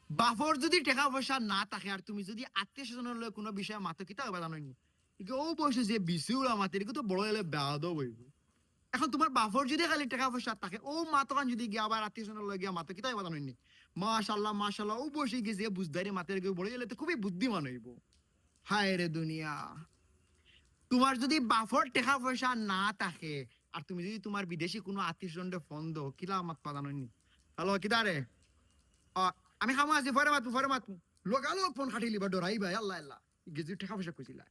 বাফর যদি টাকা পয়সা না থাকে আর তুমি যদি আত্মীয় স্বজনের লগে কোনো বিষয়ে মাতো কিতা হবে জানো নি? ও বয়সে যে বিসি উড়া মাতে এগুলো তো বড় হলে বেয়াদ বইব। এখন তোমার বাফর যদি খালি টাকা পয়সা থাকে ও মাতকান যদি গিয়ে আবার আত্মীয় স্বজনের লগে গিয়া মাতো কিতা হবে জানো নি? মাশাল্লাহ মাশাল্লাহ ও বয়সে গিয়ে যে বুঝদারি মাতের গিয়ে বড় গেলে তো খুবই বুদ্ধিমান হইব। হায় রে দুনিয়া। তোমার যদি বাফর টাকা পয়সা না থাকে আর তুমি যদি তোমার বিদেশি কোনো আত্মীয় স্বজনকে ফোন দো কিলা মাত পাদানো নি? হ্যালো কিদা রে? আমি খামো আছি পরে মাত লোকালো ফোন কাটি লিবা ডরাই ভাই আল্লাহ আল্লাহ গেজি টাকা পয়সা কইছিলা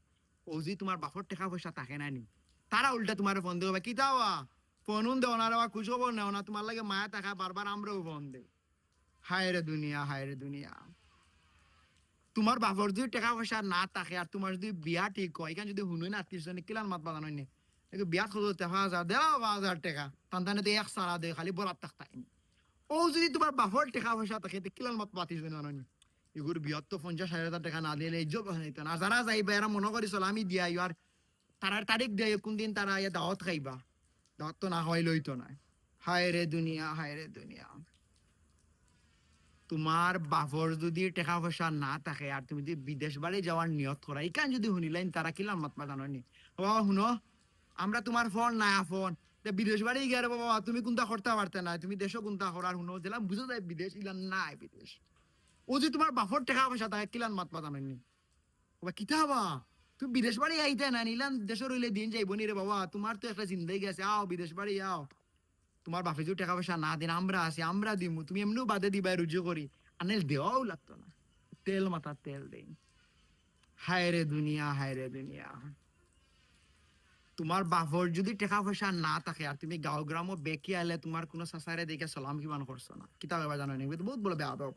ও যদি তোমার বাপর টাকা পয়সা থাকে না নি তারা উল্টা তোমার ফোন দেবে কি দাওয়া ফোন দেও না রে খুশ খবর নেও না তোমার লাগে মায়া টাকা বারবার আমরাও ফোন দে। হায় রে দুনিয়া হায় রে দুনিয়া। তোমার বাপর যদি টাকা পয়সা না থাকে আর তোমার যদি বিয়া ঠিক হয় এখানে যদি শুনুই না আত্মীয় স্বজন কিলান মাত বাগানো নি বিয়া খোঁজো 10,000 দেওয়া 5,000 টাকা তান্তানে তো এক সারা দে খালি বরাত থাকতাই ও যদি তোমার বাপর টাকা পয়সা থাকে কিলান মাত পাতিস জানো নি এগুর বিয়ত 50,000 টাকা না দিলে ইজ্জত হইতো না যারা যাইবা এরা মনে করি চলো আমি দিয়া আর তারার তারিখ দেয় কোন দিন তারা ইয়া দাওয়াত খাইবা দাওয়াত তো না হয় লইতো না। হায় রে দুনিয়া হায় রে দুনিয়া। তোমার বাপর যদি টাকা পয়সা না থাকে আর তুমি যদি বিদেশ বাড়ি যাওয়ার নিয়ত করা ইকান যদি শুনিলেন তারা কিলাম মাত জানো নি বাবা শুনো আমরা তোমার ফোন না ফোন বিদেশ বাড়ি গিয়ে বাবা তুমি কোনটা করতে পারতে না তুমি দেশও কোনটা করার শুনো যেলাম বুঝে যায় বিদেশ ইলান নাই বিদেশ ও যে তোমার বাপর টাকা পয়সা থাকে কিলান মাত জানেননি বাবা কিতা হবা তুমি বিদেশ বাড়ি আইতে না নিলাম দেশের রইলে দিন যাইব নি রে বাবা তোমার তো একটা জিন্দাই গেছে আও বিদেশ বাড়ি আও তোমার বাপে যদি টাকা পয়সা না দিন আমরা আছি আমরা দিমু তুমি এমনিও বাদে দিবা রুজু করি আনেল দেওয়াও লাগতো না তেল মাথা তেল দেই। হায় রে দুনিয়া হায় রে দুনিয়া। তোমার বাপর যদি টাকা পয়সা না থাকে আর তুমি গাঁও গ্রামও বেঁকে আলে তোমার কোনো সাসারে দেখে সালাম কিমান করছো না কিতা ব্যাপার জানো নি বহুত বড় বেয়াদব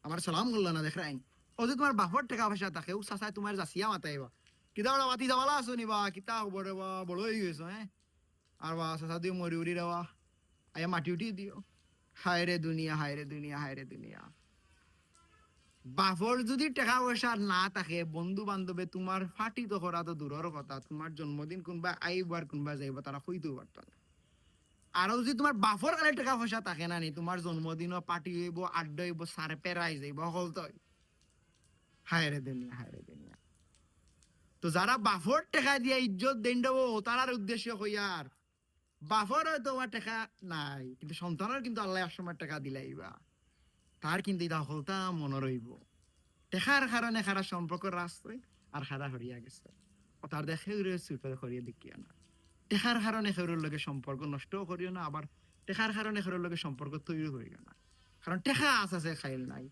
আমার সালাম করলো না দেখ রাইন ও যদি তোমার বাপর টাকা পয়সা থাকে ও সাসায় তোমার যাচিয়া মাতাইবা কিতা বড় মাতি যাবালা আছো নিবা কিতা খবর রে বা বড় হয়ে গেছো হ্যাঁ আর বা সাসা দিও মরি উড়ি রেবা আয়া মাটি উঠি দিও। হায় রে দুনিয়া হায় রে দুনিয়া হায় রে দুনিয়া। বাপর যদি টাকা পয়সা না থাকে বন্ধু বান্ধবে তোমার ফাটি তো করা তো দূরের কথা তোমার জন্মদিন কোনবা আইবার কোনবা যাইবা তারা কইতেও পারত না। আর যদি তোমার বাপর কালে টাকা পয়সা থাকে না নি তোমার জন্মদিনও পার্টি হইব আড্ডা হইব সারে পেরাই যাইব হল তো। হায় রে দুনিয়া হায় রে দুনিয়া। তো যারা বাপর টাকা দিয়ে ইজ্জত দেন দেবো তারার উদ্দেশ্য হইয়ার বাপর হয়তো তোমার টাকা নাই কিন্তু সন্তানের কিন্তু আল্লাহ একসময় টাকা দিলাইবা তার কিন্তু এটা হলতা মনে রইব টেকার কারণে খারা সম্পর্ক রাস্তায় আর খারা হরিয়া গেছে ও তার দেখে সুইপার হরিয়া দেখিও না টেকার কারণে খেউরের লগে সম্পর্ক নষ্টও করিও না আবার টেকার কারণে খেউরের লগে সম্পর্ক তৈরি করিও না কারণ টেকা আছে খাইল নাই